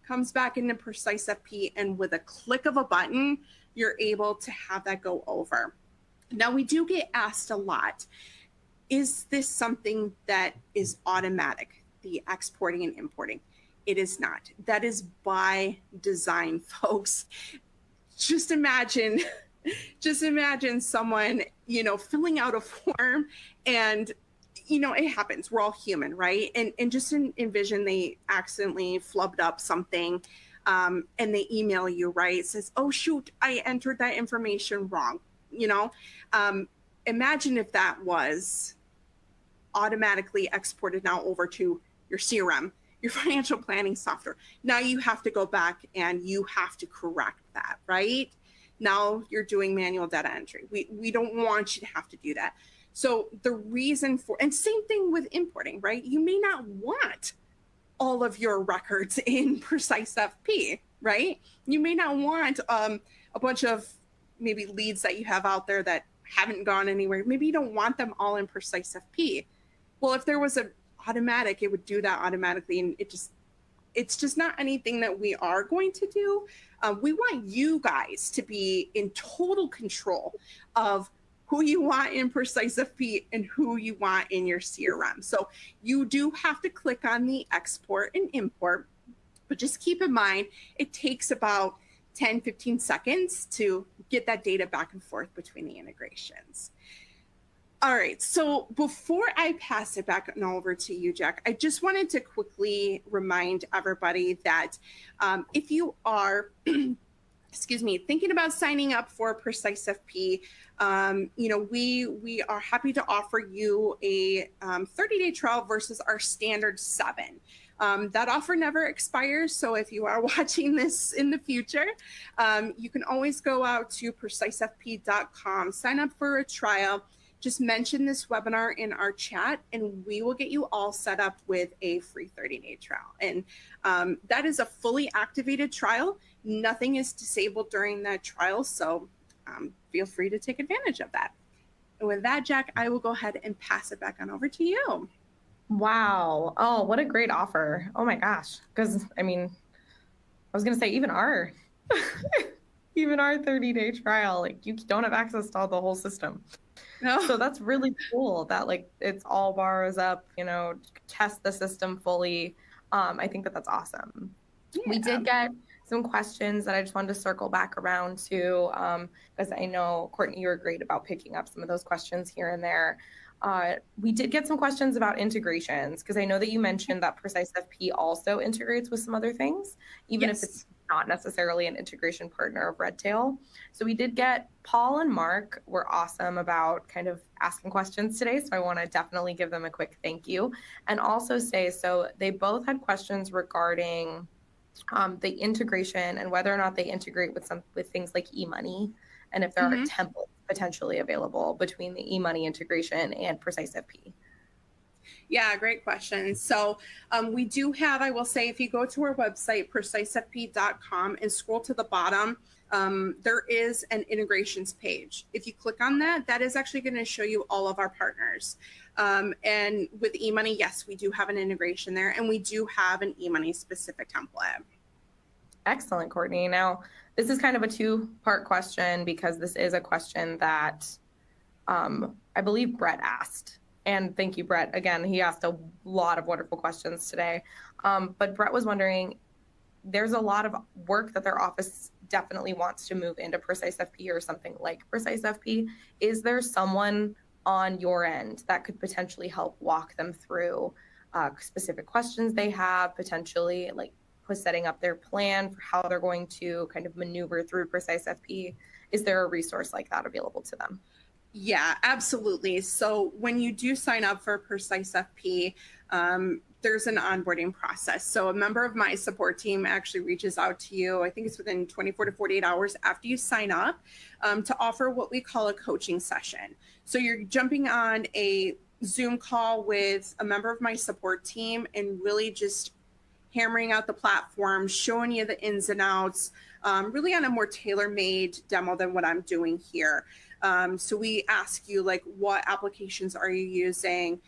C: comes back into PreciseFP, and with a click of a button, you're able to have that go over. Now, we do get asked a lot, is this something that is automatic, the exporting and importing? It is not. That is by design, folks. Just imagine someone, filling out a form, and it happens. We're all human, right? And just envision they accidentally flubbed up something, and they email you, right? It says, oh, shoot, I entered that information wrong. Imagine if that was automatically exported now over to your CRM, your financial planning software. Now you have to go back and you have to correct that, right? Now you're doing manual data entry. We don't want you to have to do that. So the reason for, and same thing with importing, right? You may not want all of your records in PreciseFP, right? You may not want a bunch of maybe leads that you have out there that haven't gone anywhere. Maybe you don't want them all in PreciseFP. Well, if there was an automatic, it would do that automatically. And it's just not anything that we are going to do. We want you guys to be in total control of who you want in PreciseFP and who you want in your CRM. So you do have to click on the export and import, but just keep in mind, it takes about 10, 15 seconds to get that data back and forth between the integrations. All right, so before I pass it back over to you, Jack, I just wanted to quickly remind everybody that if you are, thinking about signing up for PreciseFP, we are happy to offer you a 30-day trial versus our standard 7. That offer never expires. So if you are watching this in the future, you can always go out to PreciseFP.com, sign up for a trial. Just mention this webinar in our chat, and we will get you all set up with a free 30-day trial. And that is a fully activated trial. Nothing is disabled during that trial, so feel free to take advantage of that. And with that, Jack, I will go ahead and pass it back on over to you.
B: Wow. Oh, what a great offer. Oh my gosh. Because I was going to say even our 30-day trial, like you don't have access to the whole system. No. So that's really cool that it's all bars up, test the system fully. I think that's awesome. Yeah. We did get some questions that I just wanted to circle back around to, because I know, Courtney, you were great about picking up some of those questions here and there. We did get some questions about integrations, because I know that you mentioned that PreciseFP also integrates with some other things, even if it's not necessarily an integration partner of Redtail. So we did get Paul and Mark were awesome about kind of asking questions today. So I want to definitely give them a quick thank you. And also say, so they both had questions regarding the integration and whether or not they integrate with things like eMoney, and if there are templates potentially available between the eMoney integration and PreciseFP.
C: Yeah, great question. So we do have, I will say, if you go to our website, PreciseFP.com, and scroll to the bottom, there is an integrations page. If you click on that, that is actually going to show you all of our partners. And with eMoney, yes, we do have an integration there, and we do have an eMoney specific template.
B: Excellent, Courtney. Now, this is kind of a two-part question, because this is a question that I believe Brett asked. And thank you, Brett. Again, he asked a lot of wonderful questions today. But Brett was wondering, there's a lot of work that their office definitely wants to move into PreciseFP or something like PreciseFP. Is there someone on your end that could potentially help walk them through specific questions they have, potentially setting up their plan for how they're going to kind of maneuver through PreciseFP? Is there a resource like that available to them?
C: Yeah, absolutely. So when you do sign up for PreciseFP, there's an onboarding process. So a member of my support team actually reaches out to you. I think it's within 24 to 48 hours after you sign up, to offer what we call a coaching session. So you're jumping on a Zoom call with a member of my support team and really just hammering out the platform, showing you the ins and outs, really on a more tailor-made demo than what I'm doing here. So we ask you, what applications are you using?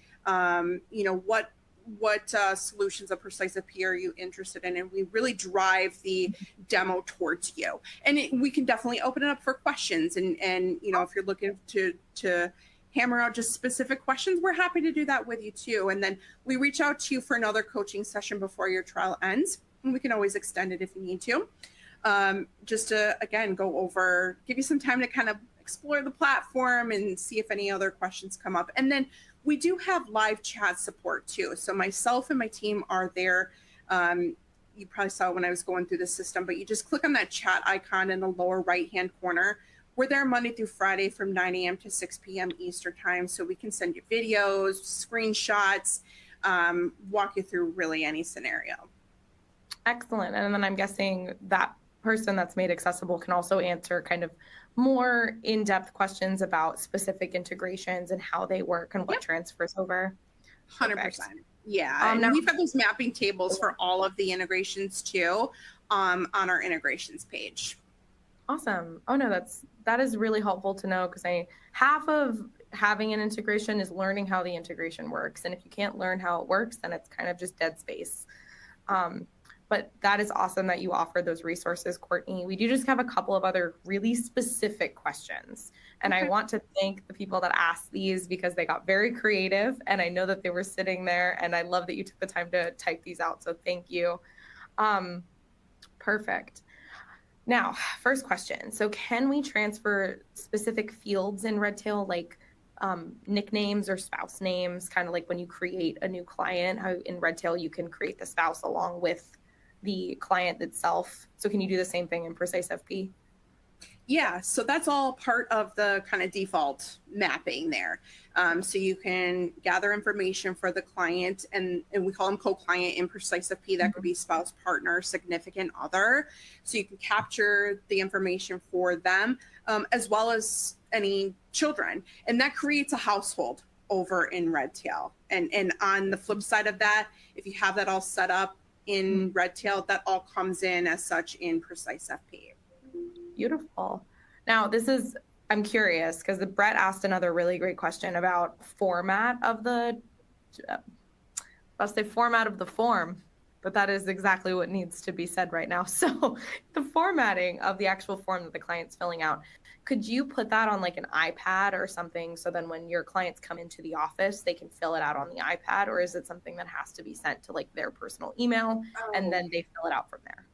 C: solutions of PreciseFP are you interested in, and we really drive the demo towards you. And we can definitely open it up for questions, and if you're looking to hammer out just specific questions, we're happy to do that with you too. And then we reach out to you for another coaching session before your trial ends, and we can always extend it if you need to. Just to, again, give you some time to kind of explore the platform and see if any other questions come up. And then we do have live chat support too. So myself and my team are there. You probably saw it when I was going through the system, but you just click on that chat icon in the lower right-hand corner. We're there Monday through Friday from 9 a.m. to 6 p.m. Eastern time. So we can send you videos, screenshots, walk you through really any scenario.
B: Excellent. And then I'm guessing that person that's made accessible can also answer kind of more in-depth questions about specific integrations and how they work and what transfers over.
C: 100%. Yeah. And we've got those mapping tables for all of the integrations too, on our integrations page.
B: Awesome. Oh no, that is really helpful to know, because half of having an integration is learning how the integration works. And if you can't learn how it works, then it's kind of just dead space. But that is awesome that you offer those resources, Courtney. We do just have a couple of other really specific questions. And I want to thank the people that asked these, because they got very creative, and I know that they were sitting there, and I love that you took the time to type these out. So thank you. Perfect. Now, first question. So can we transfer specific fields in Redtail, like nicknames or spouse names, kind of like when you create a new client, how in Redtail you can create the spouse along with the client itself? So can you do the same thing in PreciseFP?
C: Yeah, so that's all part of the kind of default mapping there. So you can gather information for the client, and we call them co-client in PreciseFP. That could be spouse, partner, significant other. So you can capture the information for them, as well as any children. And that creates a household over in Redtail. And on the flip side of that, if you have that all set up in Redtail, that all comes in as such in PreciseFP.
B: Beautiful. Now, I'm curious, because Brett asked another really great question about format of the form, but that is exactly what needs to be said right now. So the formatting of the actual form that the client's filling out, could you put that on like an iPad or something, so then when your clients come into the office, they can fill it out on the iPad? Or is it something that has to be sent to like their personal email and then they fill it out from there?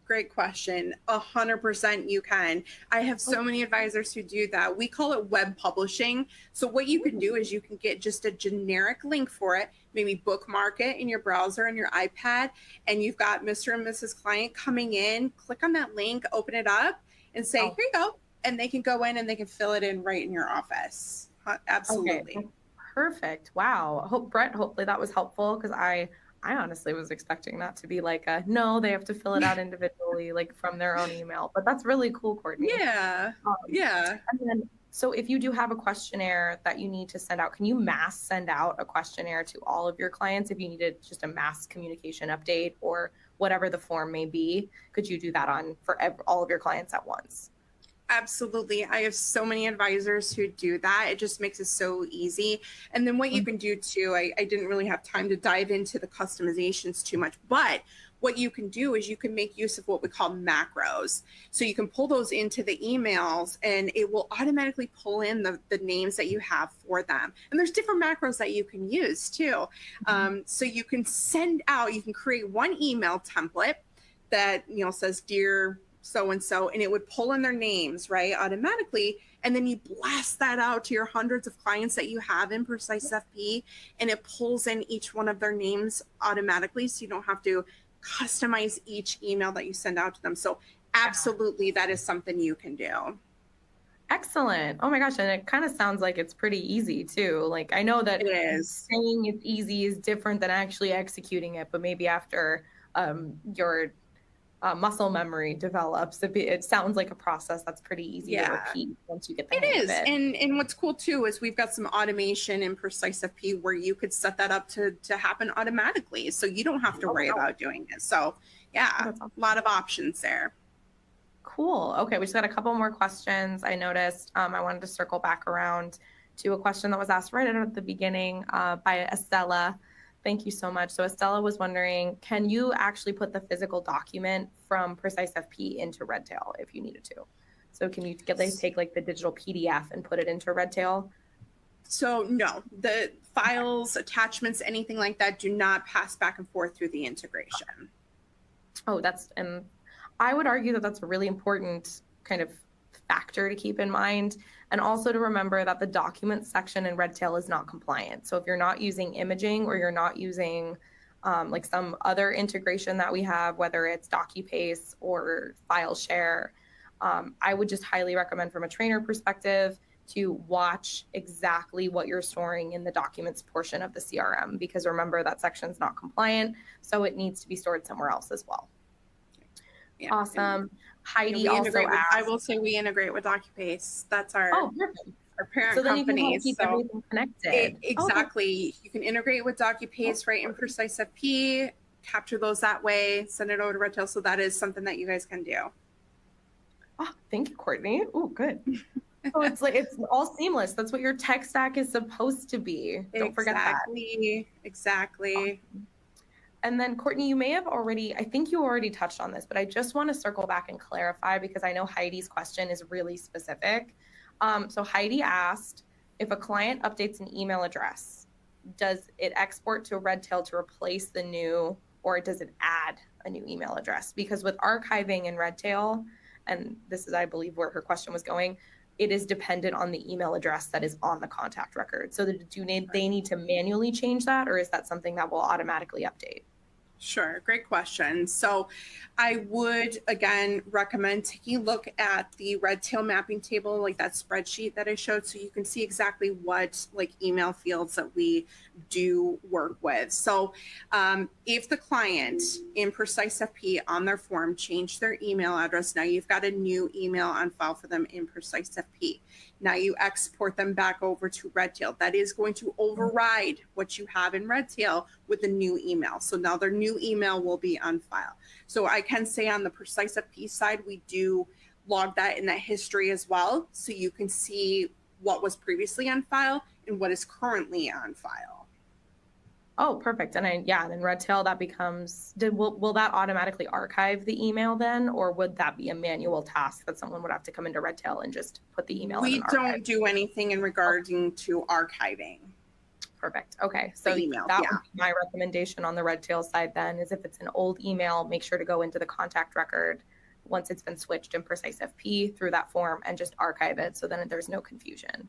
C: Great question. 100% you can. I have so many advisors who do that. We call it web publishing. So what you can do is you can get just a generic link for it, maybe bookmark it in your browser and your iPad, and you've got Mr. and Mrs. Client coming in, click on that link, open it up, and say, here you go. And they can go in and they can fill it in right in your office. Absolutely.
B: Okay. Perfect. Wow. Brett, hopefully that was helpful, because I honestly was expecting that to be like no, they have to fill it out individually, like from their own email. But that's really cool, Courtney.
C: Yeah. Yeah.
B: And then, so if you do have a questionnaire that you need to send out, can you mass send out a questionnaire to all of your clients if you needed just a mass communication update or whatever the form may be? Could you do that for all of your clients at once?
C: Absolutely. I have so many advisors who do that. It just makes it so easy. And then what you can do too, I didn't really have time to dive into the customizations too much, but what you can do is you can make use of what we call macros. So you can pull those into the emails, and it will automatically pull in the names that you have for them. And there's different macros that you can use too. So you can you can create one email template that, says, "Dear so-and-so," and it would pull in their names, right, automatically. And then you blast that out to your hundreds of clients that you have in PreciseFP, and it pulls in each one of their names automatically. So you don't have to customize each email that you send out to them. So absolutely, that is something you can do.
B: Excellent. Oh my gosh. And it kind of sounds like it's pretty easy too. Like, I know that
C: it is.
B: Saying it's easy is different than actually executing it, but maybe after your muscle memory develops, it sounds like a process that's pretty easy to repeat once you get the hang of it.
C: And what's cool too is we've got some automation in PreciseFP where you could set that up to happen automatically, so you don't have to worry about doing it. So yeah, a lot of options there.
B: Cool. Okay, we just got a couple more questions. I noticed I wanted to circle back around to a question that was asked right at the beginning by Estella. Thank you so much. So Estella was wondering, can you actually put the physical document from PreciseFP into Redtail if you needed to? So can you take like the digital PDF and put it into Redtail?
C: So no, the files, attachments, anything like that do not pass back and forth through the integration.
B: Oh, and I would argue that that's a really important kind of factor to keep in mind. And also to remember that the documents section in Redtail is not compliant. So if you're not using imaging or you're not using like some other integration that we have, whether it's DocuPaste or file share, I would just highly recommend from a trainer perspective to watch exactly what you're storing in the documents portion of the CRM, because remember that section is not compliant, so it needs to be stored somewhere else as well. Yeah. Awesome. Heidi also asked.
C: I will say we integrate with DocuPaste. That's our parent
B: so then
C: company.
B: You can keep everything connected.
C: Exactly. You can integrate with DocuPaste right in PreciseFP, capture those that way, send it over to Redtail. So that is something that you guys can do.
B: Oh, thank you, Courtney. Oh, good. So it's all seamless. That's what your tech stack is supposed to be. Don't forget that.
C: Exactly.
B: Awesome. And then Courtney, I think you already touched on this, but I just want to circle back and clarify because I know Heidi's question is really specific. So Heidi asked, if a client updates an email address, does it export to Redtail to replace the new, or does it add a new email address? Because with archiving in Redtail, and this is, I believe, where her question was going, it is dependent on the email address that is on the contact record. So they need to manually change that, or is that something that will automatically update?
C: Sure. Great question. So I would, again, recommend taking a look at the Redtail mapping table, like that spreadsheet that I showed, so you can see exactly what like email fields that we do work with. So if the client in PreciseFP on their form changed their email address, now you've got a new email on file for them in PreciseFP. Now you export them back over to Redtail. That is going to override what you have in Redtail with the new email. So now their new email will be on file. So I can say on the PreciseFP side, we do log that in that history as well. So you can see what was previously on file and what is currently on file.
B: Oh, perfect. And in Redtail that becomes, will that automatically archive the email then, or would that be a manual task that someone would have to come into Redtail and just put the email in an archive?
C: We don't do anything in regarding to archiving.
B: Perfect. Okay. So would be my recommendation on the Redtail side then, is if it's an old email, make sure to go into the contact record once it's been switched in PreciseFP through that form and just archive it, so then there's no confusion.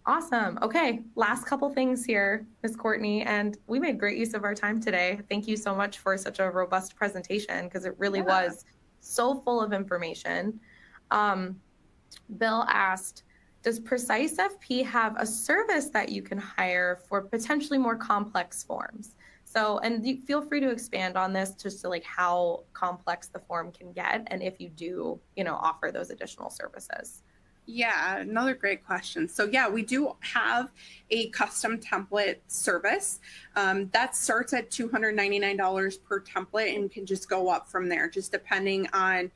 B: Awesome. Okay, last couple things here, Ms. Courtney, and we made great use of our time today. Thank you so much for such a robust presentation, because it really was so full of information. Bill asked, does PreciseFP have a service that you can hire for potentially more complex forms? So, and you feel free to expand on this just to like how complex the form can get, and if you do, offer those additional services.
C: Yeah, another great question. So yeah, we do have a custom template service that starts at $299 per template and can just go up from there, just depending on,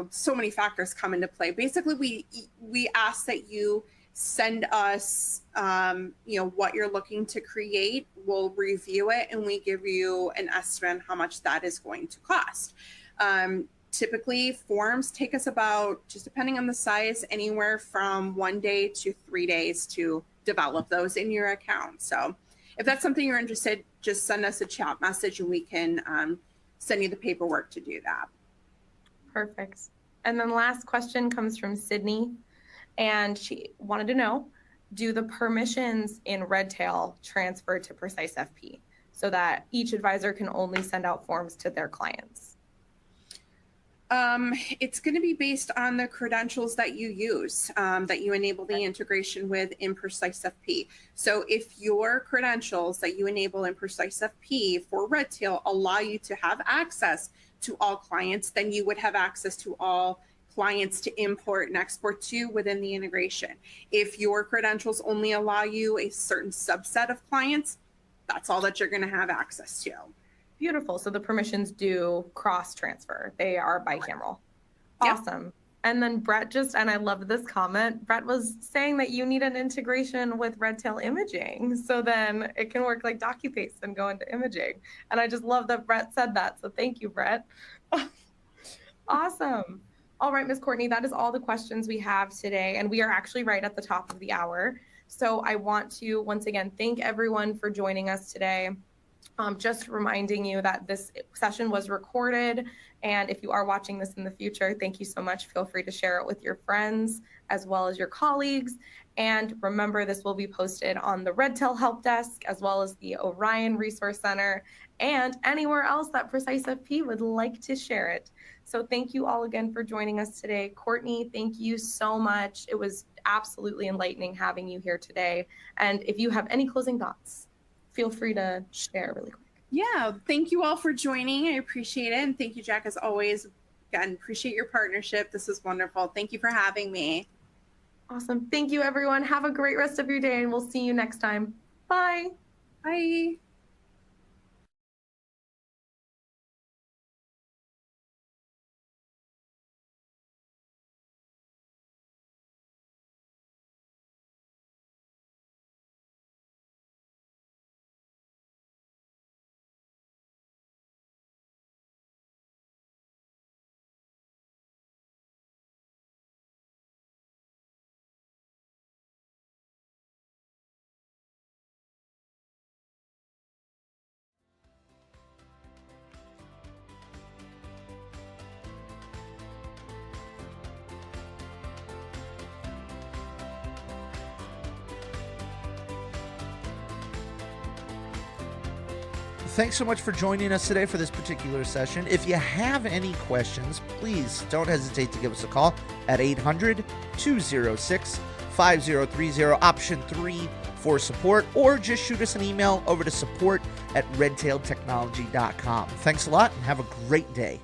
C: so many factors come into play. Basically, we ask that you send us, what you're looking to create. We'll review it and we give you an estimate on how much that is going to cost. Typically, forms take us about, just depending on the size, anywhere from 1 day to 3 days to develop those in your account. So if that's something you're interested, just send us a chat message and we can send you the paperwork to do that.
B: Perfect. And then last question comes from Sydney, and she wanted to know, do the permissions in Redtail transfer to PreciseFP so that each advisor can only send out forms to their clients?
C: It's going to be based on the credentials that you use, that you enable the integration with in PreciseFP. So if your credentials that you enable in PreciseFP for Redtail allow you to have access to all clients, then you would have access to all clients to import and export to within the integration. If your credentials only allow you a certain subset of clients, that's all that you're going to have access to.
B: Beautiful. So the permissions do cross transfer. They are bicameral.
C: Yep.
B: Awesome. And then Brett and I love this comment, Brett was saying that you need an integration with Redtail imaging. So then it can work like DocuPaste and go into imaging. And I just love that Brett said that. So thank you, Brett. Awesome. All right, Ms. Courtney, that is all the questions we have today. And we are actually right at the top of the hour. So I want to once again thank everyone for joining us today. Just reminding you that this session was recorded, and if you are watching this in the future, thank you so much. Feel free to share it with your friends as well as your colleagues. And remember, this will be posted on the Redtail Help Desk as well as the Orion Resource Center and anywhere else that PreciseFP would like to share it. So thank you all again for joining us today. Courtney, thank you so much. It was absolutely enlightening having you here today. And if you have any closing thoughts, feel free to share really quick.
C: Yeah, thank you all for joining. I appreciate it. And thank you, Jack, as always. Again, appreciate your partnership. This is wonderful. Thank you for having me.
B: Awesome. Thank you, everyone. Have a great rest of your day, and we'll see you next time. Bye.
C: Bye.
A: Thanks so much for joining us today for this particular session. If you have any questions, please don't hesitate to give us a call at 800-206-5030, option 3 for support, or just shoot us an email over to support@redtailtechnology.com. Thanks a lot and have a great day.